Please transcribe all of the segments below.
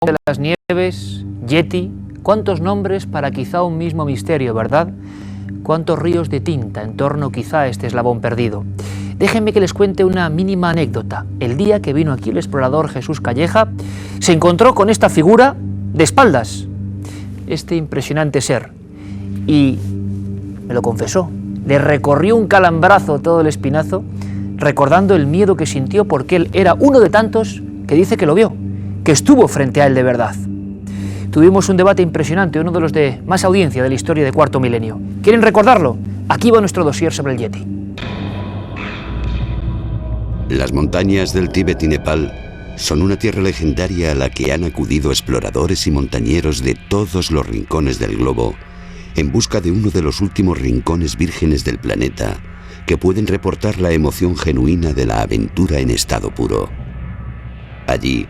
de las Nieves, Yeti, cuántos nombres para quizá un mismo misterio, ¿verdad? Cuántos ríos de tinta en torno quizá a este eslabón perdido. Déjenme que les cuente una mínima anécdota. El día que vino aquí el explorador Jesús Calleja, se encontró con esta figura de espaldas, este impresionante ser, y me lo confesó. Le recorrió un calambrazo todo el espinazo, recordando el miedo que sintió porque él era uno de tantos que dice que lo vio, que estuvo frente a él de verdad. Tuvimos un debate impresionante, uno de los de más audiencia de la historia de Cuarto Milenio. ¿Quieren recordarlo? Aquí va nuestro dossier sobre el Yeti. Las montañas del Tíbet y Nepal son una tierra legendaria a la que han acudido exploradores y montañeros de todos los rincones del globo en busca de uno de los últimos rincones vírgenes del planeta que pueden reportar la emoción genuina de la aventura en estado puro. Allí,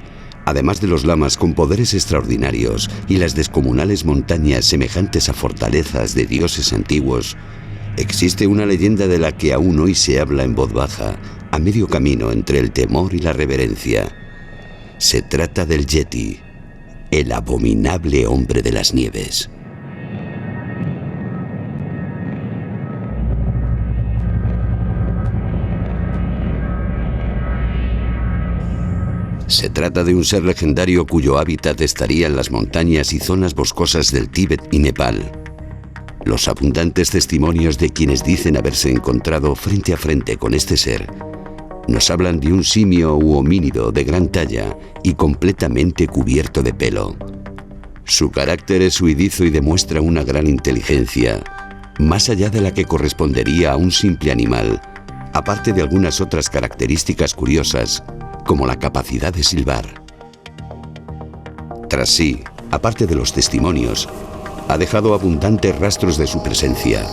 además de los lamas con poderes extraordinarios y las descomunales montañas semejantes a fortalezas de dioses antiguos, existe una leyenda de la que aún hoy se habla en voz baja, a medio camino entre el temor y la reverencia. Se trata del Yeti, el abominable hombre de las nieves. Se trata de un ser legendario cuyo hábitat estaría en las montañas y zonas boscosas del Tíbet y Nepal. Los abundantes testimonios de quienes dicen haberse encontrado frente a frente con este ser nos hablan de un simio u homínido de gran talla y completamente cubierto de pelo. Su carácter es huidizo y demuestra una gran inteligencia, más allá de la que correspondería a un simple animal, aparte de algunas otras características curiosas, como la capacidad de silbar. Tras sí, aparte de los testimonios, ha dejado abundantes rastros de su presencia.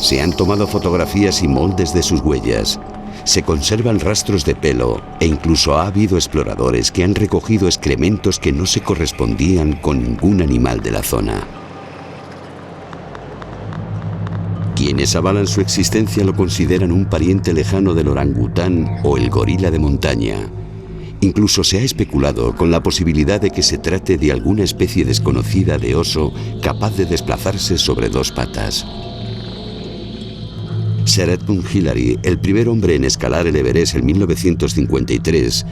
Se han tomado fotografías y moldes de sus huellas, se conservan rastros de pelo e incluso ha habido exploradores que han recogido excrementos que no se correspondían con ningún animal de la zona. Quienes avalan su existencia lo consideran un pariente lejano del orangután o el gorila de montaña. Incluso se ha especulado con la posibilidad de que se trate de alguna especie desconocida de oso capaz de desplazarse sobre dos patas. Sir Edmund Hillary, el primer hombre en escalar el Everest en 1953,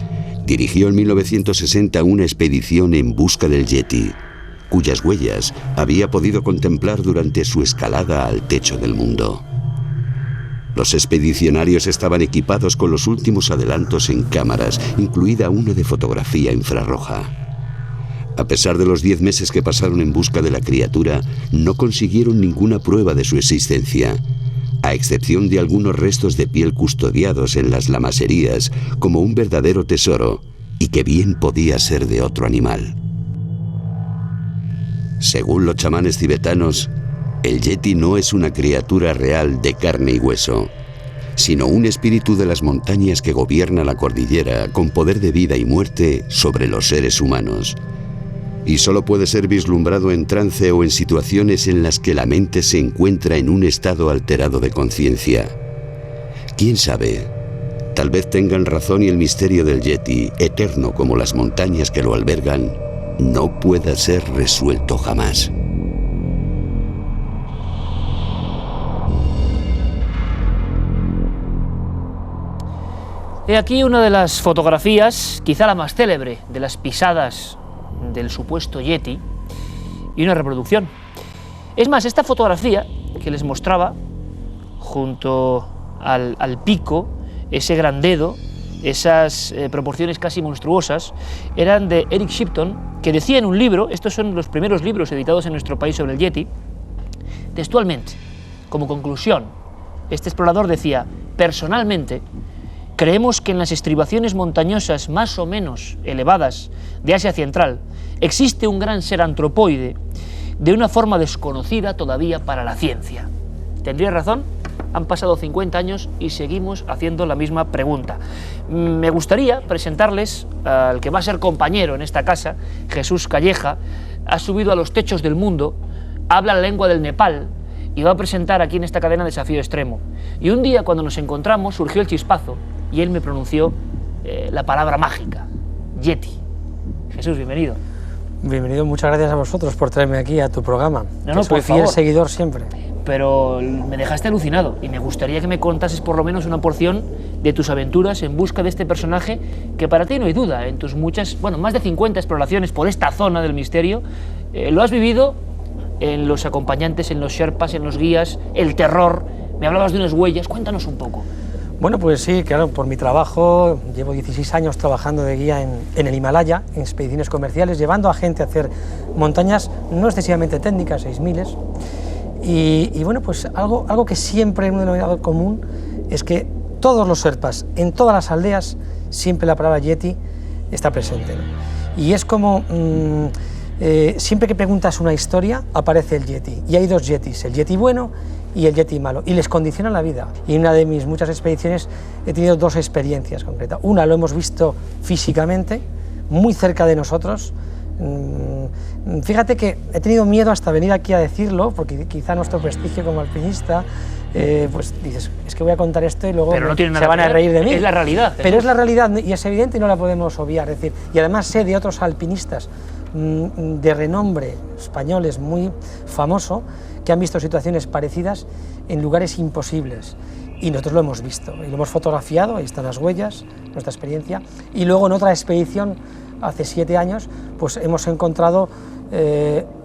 dirigió en 1960 una expedición en busca del Yeti, cuyas huellas había podido contemplar durante su escalada al techo del mundo. Los expedicionarios estaban equipados con los últimos adelantos en cámaras, incluida una de fotografía infrarroja. A pesar de los 10 meses que pasaron en busca de la criatura, no consiguieron ninguna prueba de su existencia, a excepción de algunos restos de piel custodiados en las lamaserías como un verdadero tesoro y que bien podía ser de otro animal. Según los chamanes tibetanos, el Yeti no es una criatura real de carne y hueso, sino un espíritu de las montañas que gobierna la cordillera con poder de vida y muerte sobre los seres humanos. Y solo puede ser vislumbrado en trance o en situaciones en las que la mente se encuentra en un estado alterado de conciencia. ¿Quién sabe? Tal vez tengan razón y el misterio del Yeti, eterno como las montañas que lo albergan, no pueda ser resuelto jamás. He aquí una de las fotografías, quizá la más célebre, de las pisadas del supuesto Yeti, y una reproducción. Es más, esta fotografía que les mostraba, junto al pico, ese gran dedo, esas proporciones casi monstruosas, eran de Eric Shipton, que decía en un libro, estos son los primeros libros editados en nuestro país sobre el Yeti, textualmente, como conclusión, este explorador decía: personalmente, creemos que en las estribaciones montañosas más o menos elevadas de Asia Central existe un gran ser antropoide de una forma desconocida todavía para la ciencia. ¿Tendría razón? Han pasado 50 años y seguimos haciendo la misma pregunta. Me gustaría presentarles al que va a ser compañero en esta casa, Jesús Calleja. Ha subido a los techos del mundo, habla la lengua del Nepal y va a presentar aquí en esta cadena Desafío Extremo. Y un día, cuando nos encontramos, surgió el chispazo y él me pronunció la palabra mágica: Yeti. Jesús, bienvenido. Bienvenido, muchas gracias a vosotros por traerme aquí a tu programa. No, soy fiel seguidor siempre. Pero me dejaste alucinado y me gustaría que me contases por lo menos una porción de tus aventuras en busca de este personaje que para ti no hay duda, en tus muchas, bueno, más de 50 exploraciones por esta zona del misterio, lo has vivido en los acompañantes, en los sherpas, en los guías, el terror, me hablabas de unas huellas, cuéntanos un poco. Bueno, pues sí, claro, por mi trabajo, llevo 16 años trabajando de guía en el Himalaya, en expediciones comerciales, llevando a gente a hacer montañas no excesivamente técnicas, 6000, y bueno, pues algo que siempre es un denominador común es que todos los sherpas, en todas las aldeas, siempre la palabra yeti está presente, ¿no? Y es como, siempre que preguntas una historia, aparece el yeti, y hay dos yetis, el yeti bueno y el yeti malo, y les condiciona la vida. Y en una de mis muchas expediciones he tenido dos experiencias concretas. Una lo hemos visto físicamente, muy cerca de nosotros. Fíjate que he tenido miedo hasta venir aquí a decirlo, porque quizá nuestro prestigio como alpinista, pues dices, es que voy a contar esto y luego no se van a reír de mí. Es la realidad. Pero es la realidad y es evidente y no la podemos obviar. Es decir, y además sé de otros alpinistas de renombre españoles muy famoso que han visto situaciones parecidas en lugares imposibles. Y nosotros lo hemos visto y lo hemos fotografiado, ahí están las huellas, nuestra experiencia. Y luego en otra expedición, hace 7 años, pues hemos encontrado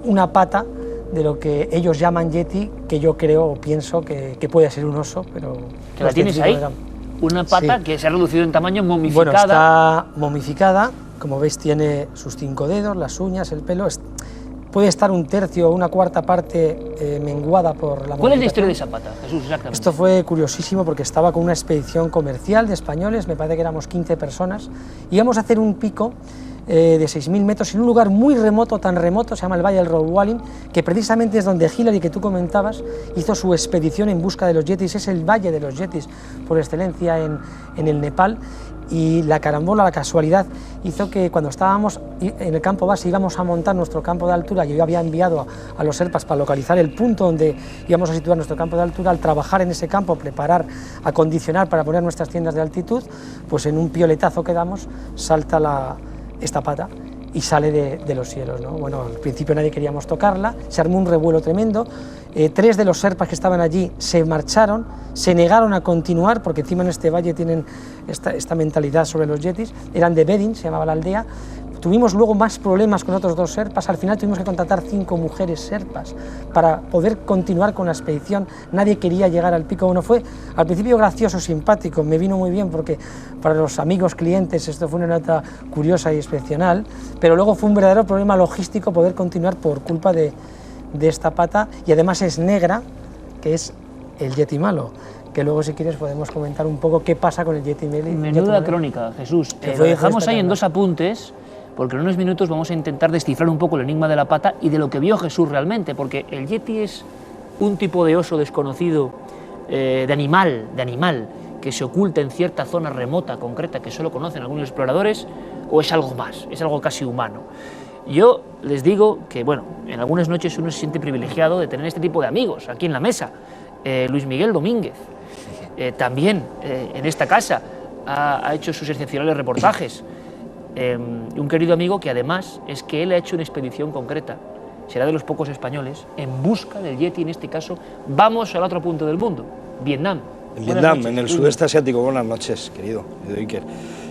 una pata de lo que ellos llaman yeti, que yo creo o pienso que puede ser un oso, pero... ¿Que la tienes ahí? Una pata, sí, que se ha reducido en tamaño, momificada. Bueno, está momificada, como veis tiene sus 5 dedos, las uñas, el pelo... Puede estar un tercio o una cuarta parte menguada por la... ¿Cuál es la historia de esa pata, Jesús, exactamente? Esto fue curiosísimo porque estaba con una expedición comercial de españoles, me parece que éramos 15 personas, íbamos a hacer un pico de 6.000 metros en un lugar muy remoto, tan remoto, se llama el Valle del Rowalin, que precisamente es donde Hillary, que tú comentabas, hizo su expedición en busca de los yetis. Es el Valle de los Yetis por excelencia en el Nepal, y la carambola, la casualidad, hizo que cuando estábamos en el campo base íbamos a montar nuestro campo de altura. Yo había enviado a los sherpas para localizar el punto donde íbamos a situar nuestro campo de altura. Al trabajar en ese campo, preparar, acondicionar para poner nuestras tiendas de altitud, pues en un pioletazo que damos salta esta pata y sale de los cielos, ¿no? Bueno, al principio nadie queríamos tocarla, se armó un revuelo tremendo. 3 de los sherpas que estaban allí se marcharon, se negaron a continuar, porque encima en este valle tienen esta mentalidad sobre los yetis. Eran de Bedin, se llamaba la aldea. Tuvimos luego más problemas con otros 2 sherpas, al final tuvimos que contratar 5 mujeres sherpas para poder continuar con la expedición. Nadie quería llegar al pico. Bueno, fue al principio gracioso, simpático, me vino muy bien porque para los amigos, clientes, esto fue una nota curiosa y excepcional, pero luego fue un verdadero problema logístico poder continuar por culpa de esta pata, y además es negra, que es el yeti malo, que luego si quieres podemos comentar un poco qué pasa con el yeti malo. Menuda crónica, Jesús. Lo dejamos ahí en 2 apuntes, porque en unos minutos vamos a intentar descifrar un poco el enigma de la pata y de lo que vio Jesús realmente, porque el yeti es un tipo de oso desconocido, de animal, que se oculta en cierta zona remota, concreta, que solo conocen algunos exploradores, o es algo más, es algo casi humano. Yo les digo que, bueno, en algunas noches uno se siente privilegiado de tener este tipo de amigos aquí en la mesa. Luis Miguel Domínguez, también en esta casa, ha hecho sus excepcionales reportajes. Un querido amigo que además es que él ha hecho una expedición concreta, será de los pocos españoles, en busca del yeti, en este caso. Vamos al otro punto del mundo, Vietnam. En Vietnam, en el sudeste asiático. Buenas noches, querido Iker.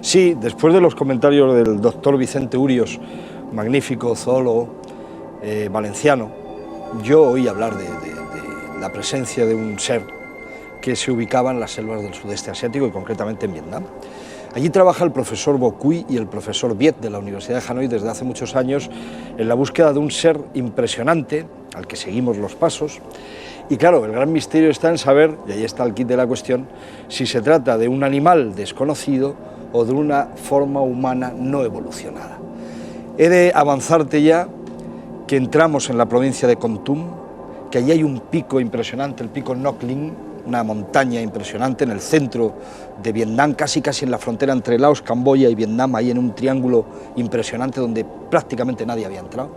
Sí, después de los comentarios del doctor Vicente Urios, magnífico zoólogo valenciano, yo oí hablar de la presencia de un ser que se ubicaba en las selvas del sudeste asiático y concretamente en Vietnam. Allí trabaja el profesor Bo Cui y el profesor Viet de la Universidad de Hanoi desde hace muchos años en la búsqueda de un ser impresionante al que seguimos los pasos. Y claro, el gran misterio está en saber, y ahí está el kit de la cuestión, si se trata de un animal desconocido o de una forma humana no evolucionada. He de avanzarte ya que entramos en la provincia de Kon Tum, que allí hay un pico impresionante, el pico Ngoc Linh, una montaña impresionante en el centro de Vietnam, casi en la frontera entre Laos, Camboya y Vietnam, ahí en un triángulo impresionante donde prácticamente nadie había entrado.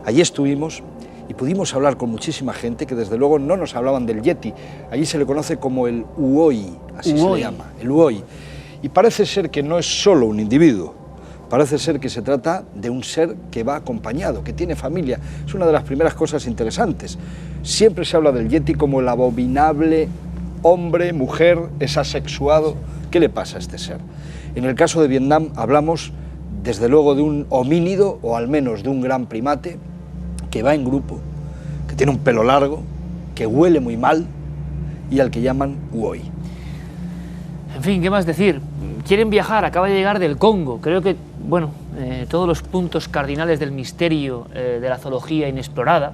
Allí estuvimos y pudimos hablar con muchísima gente que desde luego no nos hablaban del yeti. Allí se le conoce como el Uoi, así se le llama, el Uoi. Y parece ser que no es solo un individuo, Parece ser que se trata de un ser que va acompañado, que tiene familia. Es una de las primeras cosas interesantes. Siempre se habla del Yeti como el abominable hombre, mujer, es asexuado. ¿Qué le pasa a este ser? En el caso de Vietnam hablamos desde luego de un homínido, o al menos de un gran primate, que va en grupo, que tiene un pelo largo, que huele muy mal y al que llaman Huoi. En fin, ¿qué más decir? Quieren viajar, acaba de llegar del Congo. Creo que, bueno, todos los puntos cardinales del misterio de la zoología inexplorada,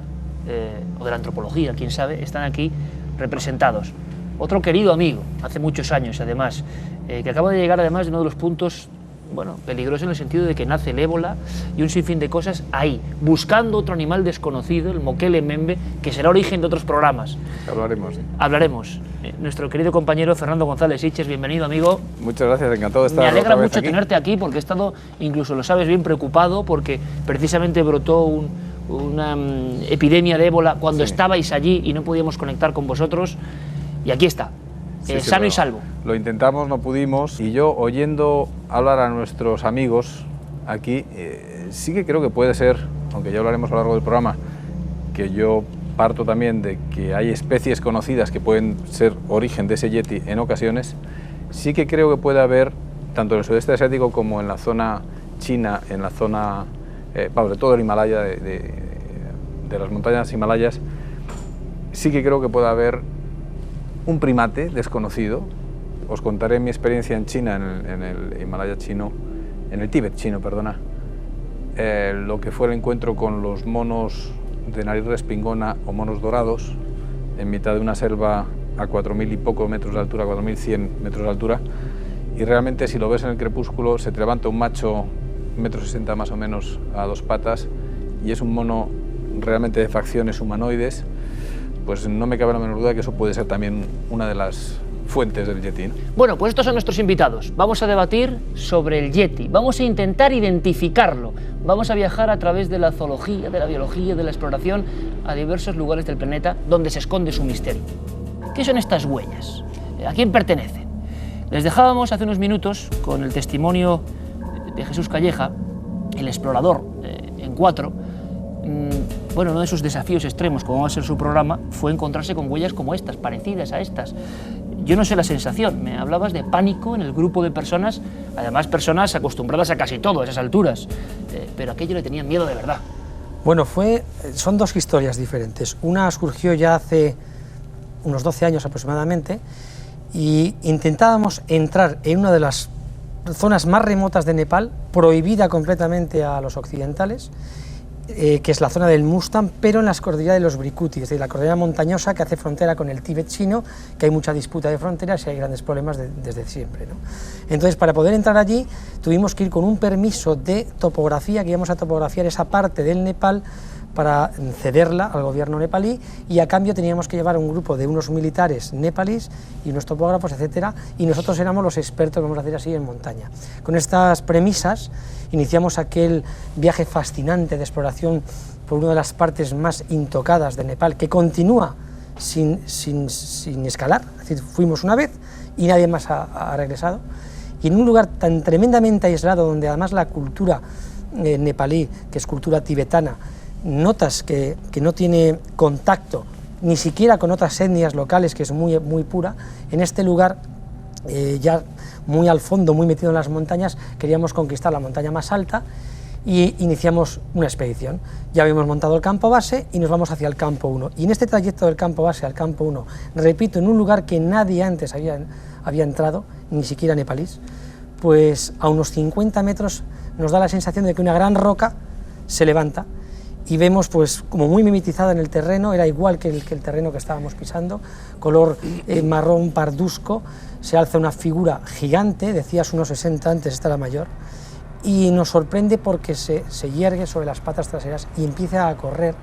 o de la antropología, quién sabe, están aquí representados. Otro querido amigo, hace muchos años además, que acaba de llegar además de uno de los puntos, bueno, peligrosos en el sentido de que nace el ébola y un sinfín de cosas ahí, buscando otro animal desconocido, el Mokele Mbembe, que será origen de otros programas. Hablaremos. Hablaremos. Nuestro querido compañero Fernando González Sitges, bienvenido, amigo. Muchas gracias, encantado de estar. Me alegra mucho aquí. tenerte aquí, porque he estado, incluso lo sabes bien, preocupado, porque precisamente brotó una epidemia de ébola cuando estabais allí y no podíamos conectar con vosotros, y aquí está. Sano y salvo. Lo intentamos, no pudimos, y yo, oyendo hablar a nuestros amigos aquí, sí que creo que puede ser, aunque ya hablaremos a lo largo del programa, que yo parto también de que hay especies conocidas que pueden ser origen de ese Yeti en ocasiones. Sí que creo que puede haber, tanto en el sudeste asiático como en la zona china, en la zona, de todo el Himalaya, de las montañas himalayas, sí que creo que puede haber un primate desconocido. Os contaré mi experiencia en China, en el Himalaya chino, en el Tíbet chino, perdona, lo que fue el encuentro con los monos de nariz respingona o monos dorados en mitad de una selva a 4.000 y poco metros de altura, 4.100 metros de altura, y realmente si lo ves en el crepúsculo se te levanta un macho 1,60 m más o menos a dos patas y es un mono realmente de facciones humanoides. Pues no me cabe la menor duda de que eso puede ser también una de las fuentes del Yeti, ¿no? Bueno, pues estos son nuestros invitados. Vamos a debatir sobre el Yeti, vamos a intentar identificarlo, vamos a viajar a través de la zoología, de la biología, de la exploración a diversos lugares del planeta donde se esconde su misterio. ¿Qué son estas huellas? ¿A quién pertenecen? Les dejábamos hace unos minutos con el testimonio de Jesús Calleja, el explorador en 4. Bueno, uno de sus desafíos extremos, como va a ser su programa, fue encontrarse con huellas como estas, parecidas a estas. Yo no sé la sensación, me hablabas de pánico en el grupo de personas, además personas acostumbradas a casi todo a esas alturas, pero aquello le tenían miedo de verdad. Bueno, son dos historias diferentes. Una surgió ya hace unos 12 años aproximadamente y intentábamos entrar en una de las zonas más remotas de Nepal, prohibida completamente a los occidentales, que es la zona del Mustang, pero en las cordilleras de los Brikuti, es decir, la cordillera montañosa que hace frontera con el Tíbet chino, que hay mucha disputa de fronteras y hay grandes problemas desde siempre, ¿no? Entonces, para poder entrar allí, tuvimos que ir con un permiso de topografía, que íbamos a topografiar esa parte del Nepal para cederla al gobierno nepalí, y a cambio teníamos que llevar un grupo de unos militares nepalíes y unos topógrafos, etcétera, y nosotros éramos los expertos, vamos a decir así, en montaña. Con estas premisas iniciamos aquel viaje fascinante de exploración por una de las partes más intocadas de Nepal, que continúa sin escalar, es decir, fuimos una vez y nadie más ha regresado, y en un lugar tan tremendamente aislado, donde además la cultura nepalí, que es cultura tibetana, notas que no tiene contacto ni siquiera con otras etnias locales, que es muy pura. En este lugar, ya muy al fondo, muy metido en las montañas, queríamos conquistar la montaña más alta y iniciamos una expedición. Ya habíamos montado el campo base y nos vamos hacia el campo 1. Y en este trayecto del campo base al campo 1, repito, en un lugar que nadie antes había entrado, ni siquiera nepalíes, pues a unos 50 metros nos da la sensación de que una gran roca se levanta y vemos, pues, como muy mimetizada en el terreno, era igual que el terreno que estábamos pisando, color marrón parduzco, se alza una figura gigante, decías unos 60 antes, esta era mayor, y nos sorprende porque se yergue sobre las patas traseras y empieza a correr,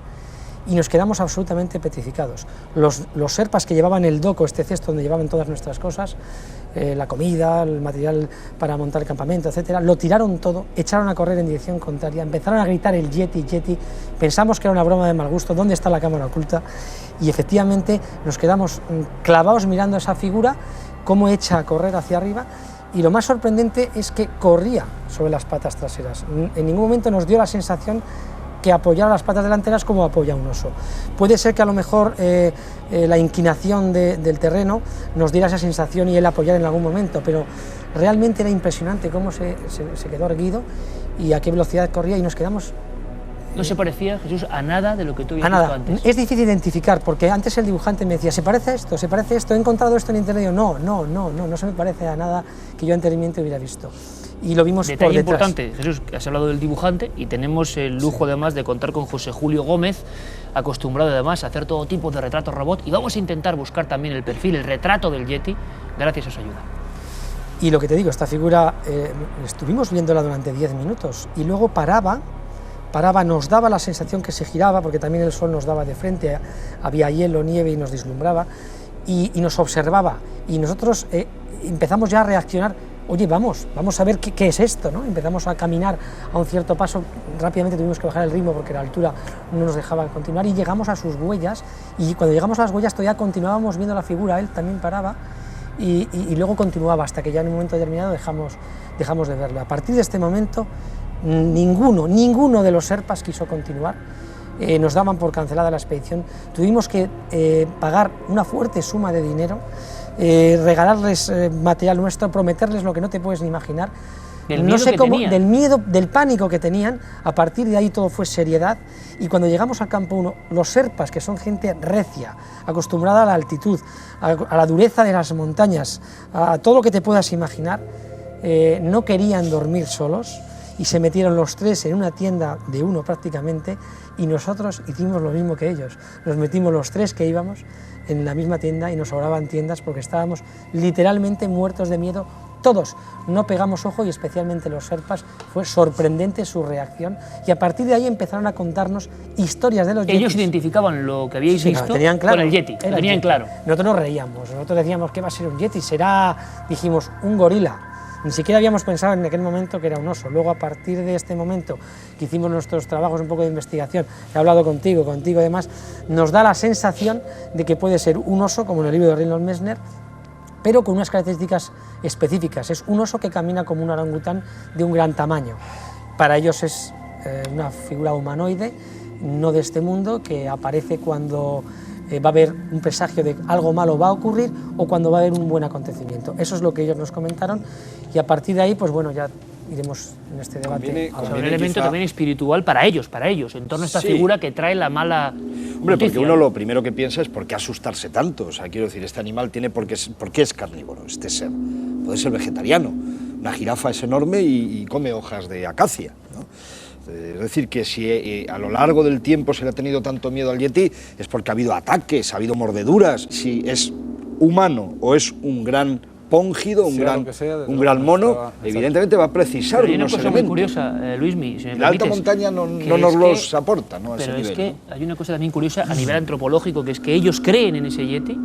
y nos quedamos absolutamente petrificados. Los sherpas que llevaban el doco, este cesto donde llevaban todas nuestras cosas, la comida, el material para montar el campamento, etcétera, lo tiraron todo, echaron a correr en dirección contraria, empezaron a gritar el Yeti, Yeti, pensamos que era una broma de mal gusto, ¿dónde está la cámara oculta? Y efectivamente nos quedamos clavados mirando esa figura, cómo echa a correr hacia arriba, y lo más sorprendente es que corría sobre las patas traseras. En ningún momento nos dio la sensación que apoyara las patas delanteras como apoya un oso. Puede ser que a lo mejor la inclinación del terreno nos diera esa sensación y él apoyara en algún momento, pero realmente era impresionante cómo se quedó erguido y a qué velocidad corría, y nos quedamos... No se parecía, Jesús, a nada de lo que tú habías A visto nada. antes. Es difícil identificar, porque antes el dibujante me decía, ¿se parece a esto? ¿Se parece a esto? He encontrado esto en internet. Y yo, no se me parece a nada que yo anteriormente hubiera visto. Y lo vimos Detalle por detrás. importante, Jesús, que has hablado del dibujante, y tenemos el lujo además de contar con José Julio Gómez, acostumbrado además a hacer todo tipo de retratos robot, y vamos a intentar buscar también el perfil, el retrato del Yeti, gracias a su ayuda. Y lo que te digo, esta figura, estuvimos viéndola durante 10 minutos, y luego paraba, nos daba la sensación que se giraba, porque también el sol nos daba de frente, había hielo, nieve y nos deslumbraba, y nos observaba, y nosotros empezamos ya a reaccionar. Oye, vamos a ver qué es esto, ¿no? Empezamos a caminar a un cierto paso, rápidamente tuvimos que bajar el ritmo porque la altura no nos dejaba continuar, y llegamos a sus huellas, y cuando llegamos a las huellas todavía continuábamos viendo la figura, él también paraba, y luego continuaba, hasta que ya en un momento determinado dejamos de verlo. A partir de este momento, ninguno de los Sherpas quiso continuar, nos daban por cancelada la expedición, tuvimos que pagar una fuerte suma de dinero, regalarles material nuestro, prometerles lo que no te puedes ni imaginar, no sé cómo, del miedo, del pánico que tenían. A partir de ahí todo fue seriedad, y cuando llegamos al campo 1, los Sherpas, que son gente recia, acostumbrada a la altitud, a la dureza de las montañas, a todo lo que te puedas imaginar, no querían dormir solos, y se metieron los tres en una tienda de uno prácticamente, y nosotros hicimos lo mismo que ellos, nos metimos los tres que íbamos en la misma tienda, y nos sobraban tiendas porque estábamos literalmente muertos de miedo, todos. No pegamos ojo, y especialmente los Sherpas, fue sorprendente su reacción, y a partir de ahí empezaron a contarnos historias de los yetis. Ellos identificaban lo que habíais visto tenían claro, con el Yeti, lo tenían claro. Nosotros nos reíamos, nosotros decíamos, ¿qué va a ser un Yeti? Será, dijimos, un gorila. Ni siquiera habíamos pensado en aquel momento que era un oso. Luego, a partir de este momento que hicimos nuestros trabajos un poco de investigación, he hablado contigo además, nos da la sensación de que puede ser un oso, como en el libro de Reinhold Messner, pero con unas características específicas. Es un oso que camina como un orangután de un gran tamaño. Para ellos es una figura humanoide, no de este mundo, que aparece cuando va a haber un presagio de algo malo va a ocurrir, o cuando va a haber un buen acontecimiento. Eso es lo que ellos nos comentaron, y a partir de ahí, pues bueno, ya iremos en este debate. Un elemento también espiritual para ellos, en torno a esta figura que trae la mala Hombre, noticia. Porque uno lo primero que piensa es por qué asustarse tanto. O sea, quiero decir, este animal tiene por qué es carnívoro, este ser. Puede ser vegetariano. Una jirafa es enorme y come hojas de acacia, ¿no? Es decir, que si a lo largo del tiempo se le ha tenido tanto miedo al Yeti, es porque ha habido ataques, ha habido mordeduras. Si es humano o es un gran póngido, un gran mono, evidentemente va a precisar unos elementos. Hay una cosa muy curiosa, Luismi, si me la alta montaña no nos los aporta, ¿no? Pero es que hay una cosa también curiosa a nivel antropológico, que es que ellos creen en ese Yeti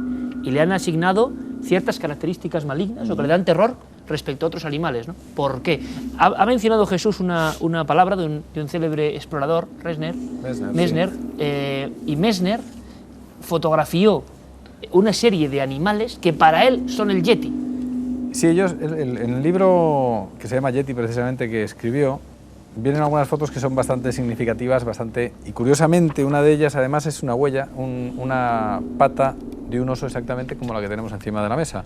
y le han asignado ciertas características malignas o que le dan terror respecto a otros animales, ¿no? ¿Por qué? Ha mencionado Jesús una palabra de un célebre explorador, Messner, y Messner fotografió una serie de animales que para él son el Yeti. Sí, ellos, en el libro que se llama Yeti, precisamente, que escribió, vienen algunas fotos que son bastante significativas, y curiosamente una de ellas además es una huella, una pata de un oso exactamente como la que tenemos encima de la mesa.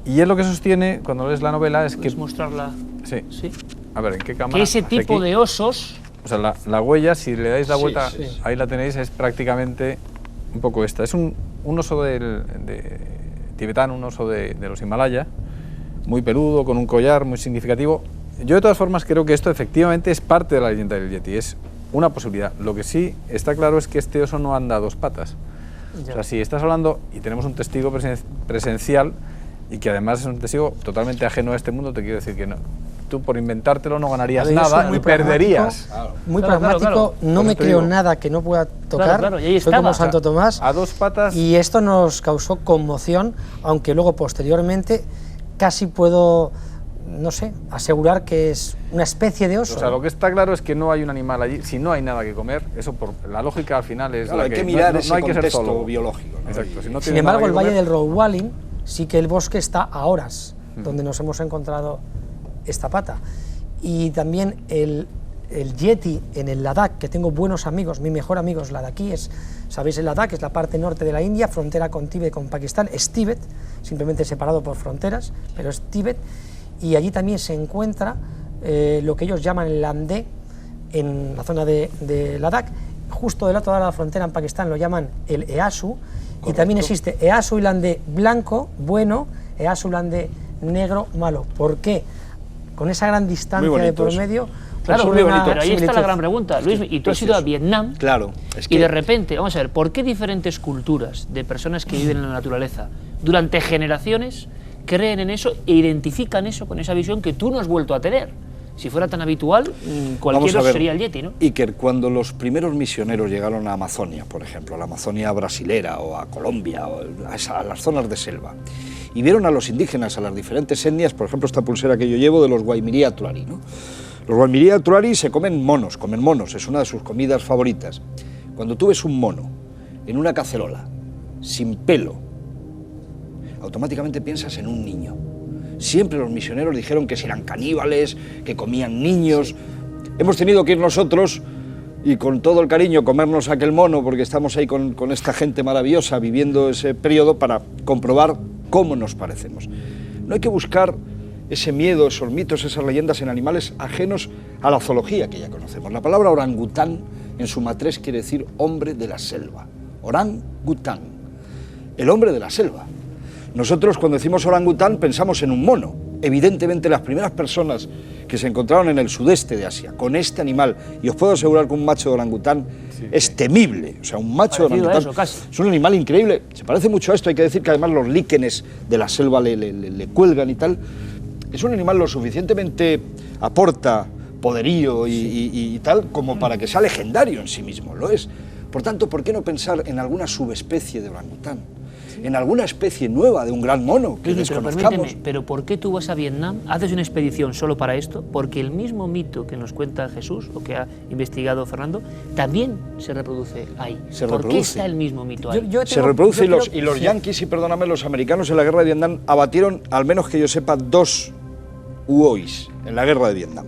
Y él lo que sostiene, cuando lees la novela, es que... ¿Puedes mostrarla? Sí. A ver, ¿en qué cámara? Que ese tipo de osos... O sea, la huella, si le dais la vuelta, ahí la tenéis, es prácticamente un poco esta. Es un oso tibetano, un oso de los Himalaya, muy peludo, con un collar muy significativo. Yo, de todas formas, creo que esto efectivamente es parte de la leyenda del Yeti, es una posibilidad. Lo que sí está claro es que este oso no anda a dos patas. O sea, si estás hablando, y tenemos un testigo presencial, y que además es un testigo totalmente ajeno a este mundo, te quiero decir que no, tú por inventártelo no ganarías nada y perderías. Muy pragmático, no me creo nada que no pueda tocar, y ahí soy como Santo Tomás. A dos patas. Y esto nos causó conmoción, aunque luego posteriormente casi puedo, no sé, asegurar que es una especie de oso. O sea, lo que está claro es que no hay un animal allí, si no hay nada que comer, eso por la lógica al final es claro, la hay que mirar ese no hay que ser contexto solo biológico, ¿no? Exacto. Si no Sin embargo, el Valle del Rohualin sí que el bosque está a horas donde nos hemos encontrado esta pata. Y también el yeti en el Ladakh, que tengo buenos amigos, mi mejor amigo es ladakí, sabéis, el Ladakh es la parte norte de la India, frontera con Tíbet, con Pakistán, es Tíbet, simplemente separado por fronteras, pero es Tíbet, y allí también se encuentra lo que ellos llaman el landé, en la zona de Ladakh, justo del otro lado de la frontera en Pakistán lo llaman el easu. Correcto. Y también existe easu y landé blanco, bueno, easu y landé negro, malo. ¿Por qué? Con esa gran distancia de por medio. Claro, pero ahí está la gran pregunta, Luis, y tú has ido a Vietnam, claro, es que... y de repente, vamos a ver, ¿por qué diferentes culturas de personas que viven en la naturaleza durante generaciones creen en eso e identifican eso con esa visión que tú no has vuelto a tener? Si fuera tan habitual, cualquiera sería el yeti, ¿no? Iker, cuando los primeros misioneros llegaron a Amazonia, por ejemplo, a la Amazonia brasilera o a Colombia, o a las zonas de selva, y vieron a los indígenas, a las diferentes etnias, por ejemplo, esta pulsera que yo llevo de los Guaymirí Atuari, ¿no? Los Guaymirí Atuari se comen monos, es una de sus comidas favoritas. Cuando tú ves un mono en una cacerola, sin pelo, automáticamente piensas en un niño. Siempre los misioneros dijeron que eran caníbales, que comían niños. Hemos tenido que ir nosotros y con todo el cariño comernos aquel mono, porque estamos ahí con esta gente maravillosa viviendo ese periodo para comprobar cómo nos parecemos. No hay que buscar ese miedo, esos mitos, esas leyendas en animales ajenos a la zoología que ya conocemos. La palabra orangután en su matriz quiere decir hombre de la selva. Orangután, el hombre de la selva. Nosotros cuando decimos orangután pensamos en un mono. Evidentemente las primeras personas que se encontraron en el sudeste de Asia con este animal, y os puedo asegurar que un macho de orangután es temible, o sea, un macho de orangután es un animal increíble, se parece mucho a esto, hay que decir que además los líquenes de la selva le cuelgan y tal. Es un animal lo suficientemente aporta poderío y tal como para que sea legendario en sí mismo, lo es. Por tanto, ¿por qué no pensar en alguna subespecie de orangután? En alguna especie nueva de un gran mono que desconozcamos. Pero ¿por qué tú vas a Vietnam, haces una expedición solo para esto? Porque el mismo mito que nos cuenta Jesús, o que ha investigado Fernando, también se reproduce ahí. ¿Por qué está el mismo mito ahí? Se reproduce y los yanquis, y perdóname, los americanos en la guerra de Vietnam abatieron, al menos que yo sepa, 2 UOIs en la guerra de Vietnam.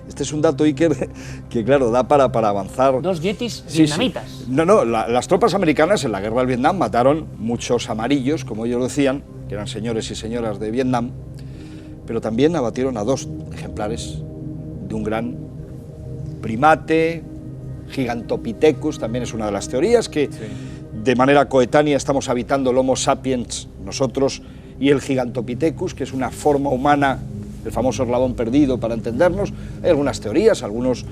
Este es un dato, Iker, que claro, da para avanzar. 2 yetis vietnamitas. Sí. No, las tropas americanas en la guerra del Vietnam mataron muchos amarillos, como ellos decían, que eran señores y señoras de Vietnam, pero también abatieron a 2 ejemplares de un gran primate, Gigantopithecus, también es una de las teorías, que de manera coetánea estamos habitando el Homo sapiens, nosotros, y el Gigantopithecus, que es una forma humana, el famoso eslabón perdido, para entendernos. Hay algunas teorías, algunos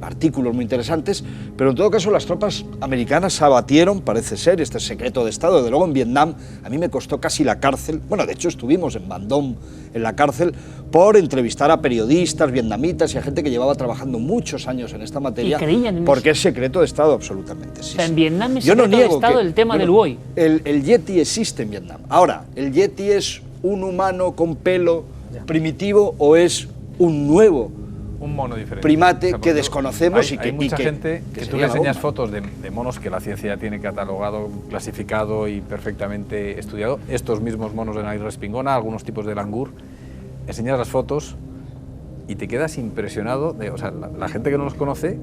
artículos muy interesantes, pero en todo caso las tropas americanas abatieron, parece ser, este es secreto de Estado, desde luego en Vietnam, a mí me costó casi la cárcel, bueno, de hecho estuvimos en Van Dom, en la cárcel, por entrevistar a periodistas vietnamitas y a gente que llevaba trabajando muchos años en esta materia, porque es secreto de Estado absolutamente. Sí, o sea, en Vietnam es secreto de Estado el tema del Huoi. El yeti existe en Vietnam. Ahora, ¿el yeti es un humano con pelo primitivo o es un nuevo mono diferente, primate que desconocemos? Hay mucha gente que tú le enseñas fotos de monos que la ciencia ya tiene catalogado, clasificado y perfectamente estudiado. Estos mismos monos de nariz respingona, algunos tipos de langur, enseñas las fotos y te quedas impresionado. O sea, la gente que no los conoce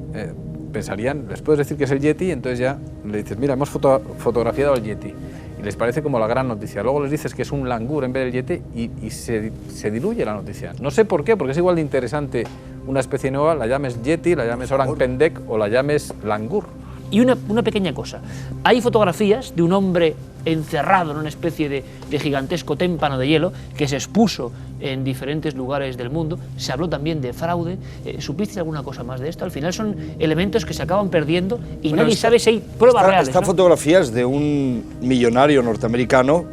pensarían, les puedes decir que es el yeti, entonces ya le dices, mira, hemos fotografiado al yeti. Y les parece como la gran noticia. Luego les dices que es un langur en vez del yeti y se diluye la noticia. No sé por qué, porque es igual de interesante una especie nueva, la llames yeti, la llames orang pendek o la llames langur. Y una pequeña cosa, hay fotografías de un hombre encerrado en una especie de gigantesco témpano de hielo que se expuso en diferentes lugares del mundo. Se habló también de fraude. ¿Supiste alguna cosa más de esto? Al final son elementos que se acaban perdiendo y nadie sabe si hay pruebas reales. Esta fotografía es de un millonario norteamericano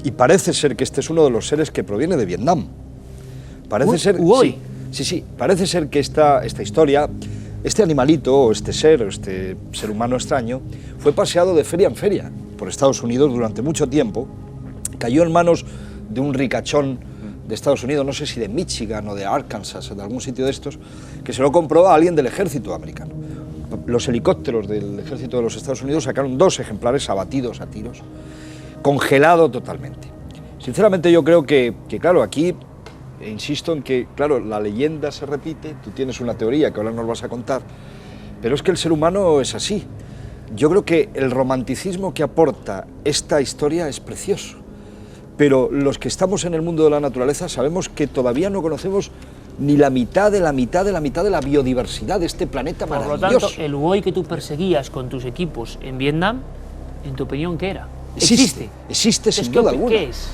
y parece ser que este es uno de los seres que proviene de Vietnam. Parece ser... Sí, parece ser que esta historia... Este animalito, o este ser humano extraño, fue paseado de feria en feria por Estados Unidos durante mucho tiempo, cayó en manos de un ricachón de Estados Unidos, no sé si de Michigan o de Arkansas, de algún sitio de estos, que se lo compró a alguien del ejército americano. Los helicópteros del ejército de los Estados Unidos sacaron 2 ejemplares abatidos a tiros, congelado totalmente. Sinceramente yo creo que claro, aquí insisto en que, claro, la leyenda se repite, tú tienes una teoría que ahora nos vas a contar, pero es que el ser humano es así. Yo creo que el romanticismo que aporta esta historia es precioso, pero los que estamos en el mundo de la naturaleza sabemos que todavía no conocemos ni la mitad de la mitad de la mitad de la biodiversidad de este planeta maravilloso. Por lo tanto, el buey que tú perseguías con tus equipos en Vietnam, en tu opinión, ¿qué era? Existe sin duda alguna. ¿Qué es?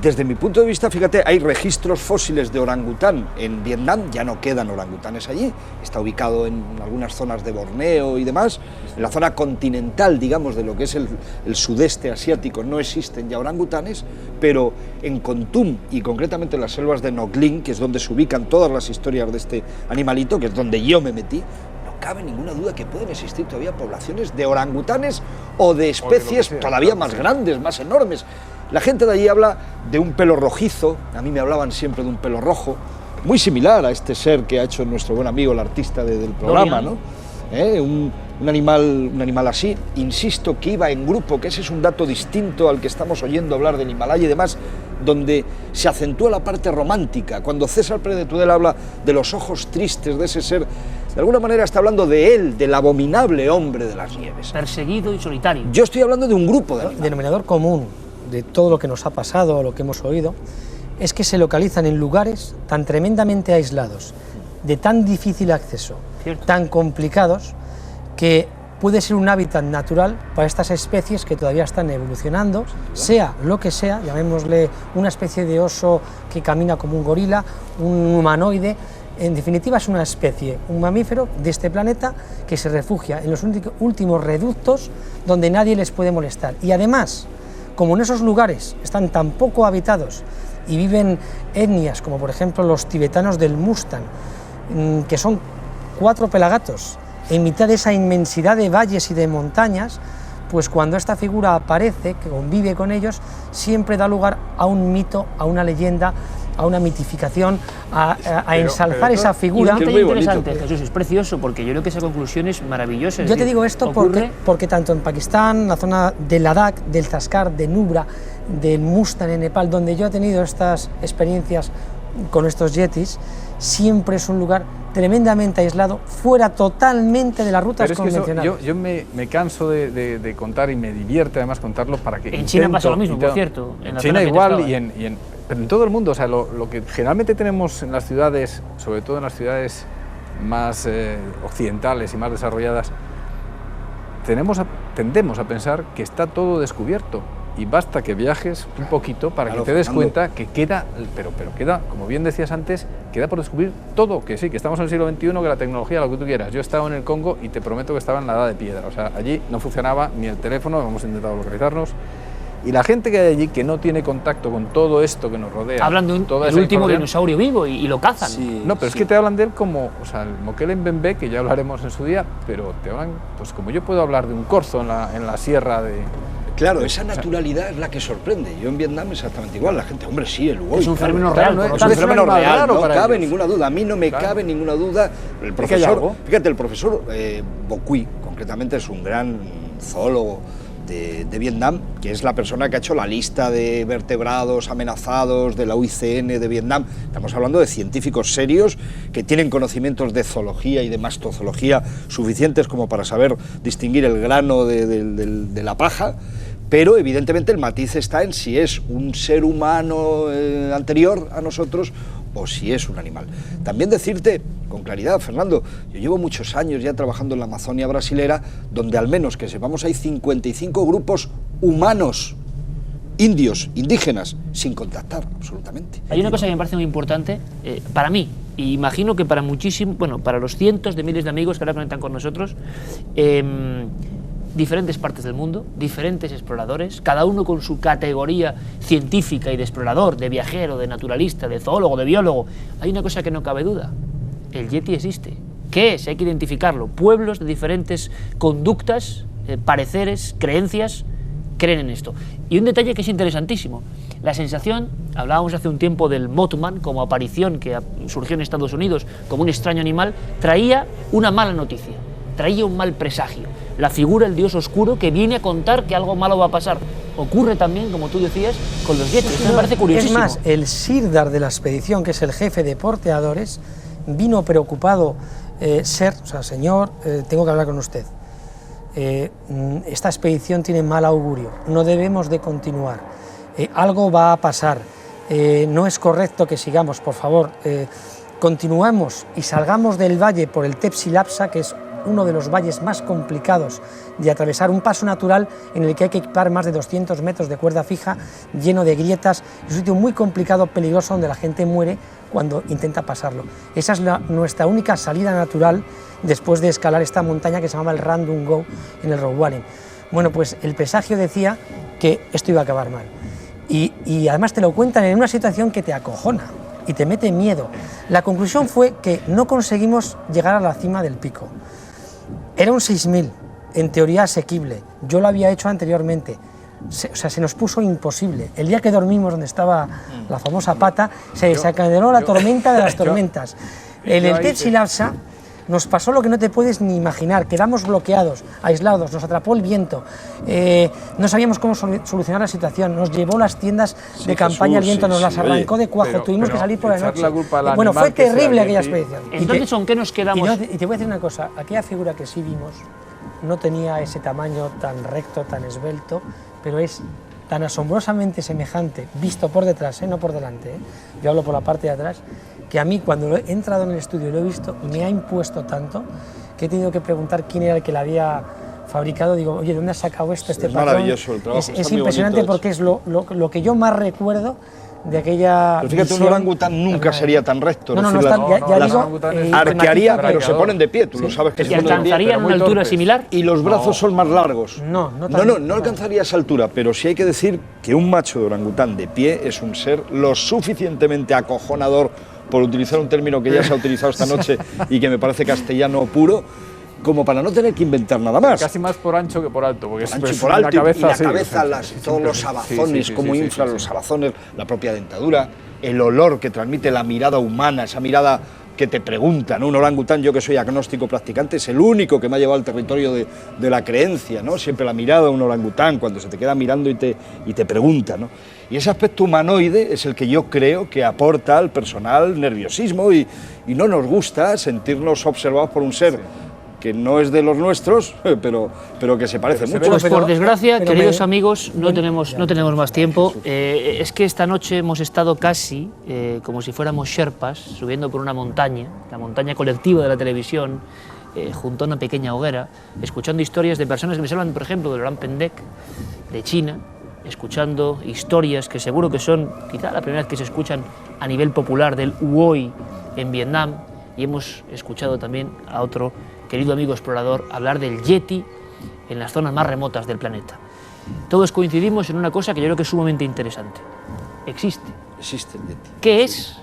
Desde mi punto de vista, fíjate, hay registros fósiles de orangután en Vietnam, ya no quedan orangutanes allí, está ubicado en algunas zonas de Borneo y demás, en la zona continental, digamos, de lo que es el sudeste asiático no existen ya orangutanes, pero en Kontum y concretamente en las selvas de Ngoc Linh, que es donde se ubican todas las historias de este animalito, que es donde yo me metí, no cabe ninguna duda que pueden existir todavía poblaciones de orangutanes o de especies todavía más grandes, más enormes. La gente de allí habla de un pelo rojizo, a mí me hablaban siempre de un pelo rojo, muy similar a este ser que ha hecho nuestro buen amigo, el artista del programa, ¿no? Un animal así, insisto que iba en grupo, que ese es un dato distinto al que estamos oyendo hablar del Himalaya y demás, donde se acentúa la parte romántica. Cuando César Pérez de Tudela habla de los ojos tristes de ese ser, de alguna manera está hablando de él, del abominable hombre de las nieves. Perseguido y solitario. Yo estoy hablando de un grupo de animales. Denominador común de todo lo que nos ha pasado o lo que hemos oído es que se localizan en lugares tan tremendamente aislados, de tan difícil acceso, tan complicados, que puede ser un hábitat natural para estas especies que todavía están evolucionando, sea lo que sea, llamémosle una especie de oso que camina como un gorila, un humanoide. En definitiva es una especie, un mamífero de este planeta que se refugia en los últimos reductos donde nadie les puede molestar. Y además, como en esos lugares están tan poco habitados y viven etnias como por ejemplo los tibetanos del Mustang, que son 4 pelagatos en mitad de esa inmensidad de valles y de montañas, pues cuando esta figura aparece, que convive con ellos, siempre da lugar a un mito, a una leyenda, a una mitificación, a ensalzar esa figura. Es muy interesante, Jesús, es precioso, porque yo creo que esa conclusión es maravillosa. Yo te digo esto porque tanto en Pakistán, la zona de Ladakh, del Zaskar, de Nubra, del Mustang en Nepal, donde yo he tenido estas experiencias con estos yetis, siempre es un lugar tremendamente aislado, fuera totalmente de las rutas convencionales. Yo me canso de contar y me divierte además contarlo para que... En China pasa lo mismo, por cierto. En China igual pero en todo el mundo, o sea, lo que generalmente tenemos en las ciudades, sobre todo en las ciudades más occidentales y más desarrolladas, tendemos a pensar que está todo descubierto y basta que viajes un poquito para que te des cuenta que queda, pero queda, como bien decías antes, queda por descubrir todo, que sí, que estamos en el siglo XXI, que la tecnología, lo que tú quieras. Yo he estado en el Congo y te prometo que estaba en la edad de piedra, o sea, allí no funcionaba ni el teléfono, hemos intentado localizarnos. Y la gente que hay allí que no tiene contacto con todo esto que nos rodea... Hablan de el último dinosaurio vivo y lo cazan. Sí, no, pero es que te hablan de él como, o sea, el Mokele Mbembe, que ya hablaremos en su día, pero te hablan, pues como yo puedo hablar de un corzo en la sierra de... Claro, esa naturalidad es la que sorprende. Yo en Vietnam exactamente igual, la gente, hombre, sí, el Woi. Es un fenómeno real, ¿no? Es un fenómeno real, no cabe ninguna duda. A mí no me cabe ninguna duda. El profesor, fíjate, el profesor Bo Quy, concretamente, es un gran zoólogo de Vietnam, que es la persona que ha hecho la lista de vertebrados amenazados de la UICN de Vietnam. Estamos hablando de científicos serios que tienen conocimientos de zoología y de mastozoología suficientes como para saber distinguir el grano de la paja, pero evidentemente el matiz está en si es un ser humano anterior a nosotros o si es un animal. También decirte con claridad, Fernando, yo llevo muchos años ya trabajando en la Amazonia brasilera, donde al menos que sepamos hay 55 grupos humanos, indios, indígenas, sin contactar absolutamente. Hay una cosa que me parece muy importante, para mí, y imagino que para muchísimos, bueno, para los cientos de miles de amigos que ahora conectan con nosotros, diferentes partes del mundo, diferentes exploradores, cada uno con su categoría científica y de explorador, de viajero, de naturalista, de zoólogo, de biólogo. Hay una cosa que no cabe duda: el Yeti existe. ¿Qué es? Hay que identificarlo. Pueblos de diferentes conductas, pareceres, creencias, creen en esto. Y un detalle que es interesantísimo: la sensación, hablábamos hace un tiempo del Mothman como aparición que surgió en Estados Unidos como un extraño animal, traía una mala noticia. traía un mal presagio. La figura del dios oscuro que viene a contar que algo malo va a pasar. Ocurre también, como tú decías, con los yetis. Esto me parece curiosísimo. Es más, el sirdar de la expedición, que es el jefe de porteadores, vino preocupado, señor, tengo que hablar con usted. Esta expedición tiene mal augurio, no debemos de continuar, algo va a pasar, no es correcto que sigamos, por favor, continuamos y salgamos del valle por el Tepsi-Lapsa, que es uno de los valles más complicados de atravesar, un paso natural en el que hay que equipar más de 200 metros de cuerda fija, lleno de grietas, es un sitio muy complicado, peligroso, donde la gente muere cuando intenta pasarlo. Esa es nuestra única salida natural después de escalar esta montaña que se llama el Randung Go en el Rowallen. Bueno, pues el presagio decía que esto iba a acabar mal. Y además te lo cuentan en una situación que te acojona y te mete miedo. La conclusión fue que no conseguimos llegar a la cima del pico. Era un 6000, en teoría asequible. Yo lo había hecho anteriormente. Se nos puso imposible. El día que dormimos, donde estaba la famosa pata, se desencadenó la tormenta de las tormentas. En el Tepsi-Lapsa nos pasó lo que no te puedes ni imaginar. Quedamos bloqueados, aislados, nos atrapó el viento, no sabíamos cómo solucionar la situación, nos llevó las tiendas de campaña, el viento nos las arrancó de cuajo, tuvimos que salir por la noche. Bueno, fue terrible aquella expedición. Entonces, ¿con qué nos quedamos? Y te voy a decir una cosa, aquella figura que sí vimos no tenía ese tamaño tan recto, tan esbelto, pero es tan asombrosamente semejante, visto por detrás, no por delante, yo hablo por la parte de atrás, que a mí cuando he entrado en el estudio y lo he visto, me ha impuesto tanto que he tenido que preguntar quién era el que la había fabricado. Digo, oye, ¿de dónde has sacado esto, este patrón? Maravilloso el trabajo, es impresionante porque es lo que yo más recuerdo de aquella. Pero fíjate, un orangután nunca sería tan recto. No, ya digo, arquearía, pero se ponen de pie, tú lo sabes que se ¿Y ponen de pie. alcanzarían una altura similar? Y los brazos son más largos. No alcanzaría esa altura, pero sí hay que decir que un macho de orangután de pie es un ser lo suficientemente acojonador, por utilizar un término que ya se ha utilizado esta noche y que me parece castellano puro, como para no tener que inventar nada más. Casi más por ancho que por alto, porque por ancho y por alto, y la cabeza, todos los sabazones, cómo inflan los sabazones, la propia dentadura, el olor que transmite la mirada humana, esa mirada que te pregunta, ¿no? Un orangután, yo que soy agnóstico practicante, es el único que me ha llevado al territorio de la creencia, ¿no? Siempre la mirada de un orangután, cuando se te queda mirando y te pregunta, ¿no? Y ese aspecto humanoide es el que yo creo que aporta al personal nerviosismo y no nos gusta sentirnos observados por un ser que no es de los nuestros, pero que se parece mucho. Pues por desgracia, queridos amigos, no tenemos más tiempo. Es que esta noche hemos estado casi como si fuéramos sherpas, subiendo por una montaña, la montaña colectiva de la televisión, junto a una pequeña hoguera, escuchando historias de personas que me hablan, por ejemplo, del Gran Pendek, de China, escuchando historias que seguro que son quizá la primera vez que se escuchan a nivel popular del Huoi en Vietnam, y hemos escuchado también a otro querido amigo explorador hablar del Yeti en las zonas más remotas del planeta. Todos coincidimos en una cosa que yo creo que es sumamente interesante. Existe el Yeti. ¿Qué es?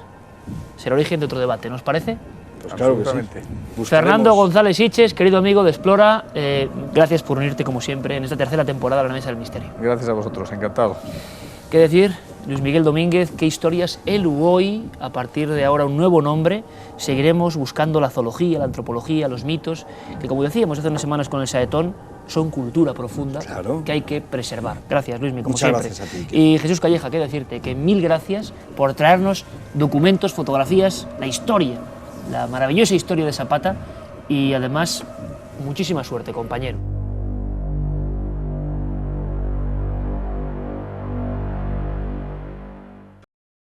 Será origen de otro debate, ¿nos parece? Pues claro que sí. Fernando González Siches, querido amigo de Explora, gracias por unirte como siempre en esta tercera temporada de La Mesa del Misterio. Gracias a vosotros, encantado. ¿Qué decir? Luis Miguel Domínguez, ¿qué historias el Huoi? A partir de ahora un nuevo nombre, seguiremos buscando la zoología, la antropología, los mitos, que como decíamos hace unas semanas con el Saetón, son cultura profunda que hay que preservar. Gracias, Luismi, como Muchas siempre. Gracias a ti. Y Jesús Calleja, qué decirte, que mil gracias por traernos documentos, fotografías, la historia, la maravillosa historia de Zapata y además muchísima suerte, compañero.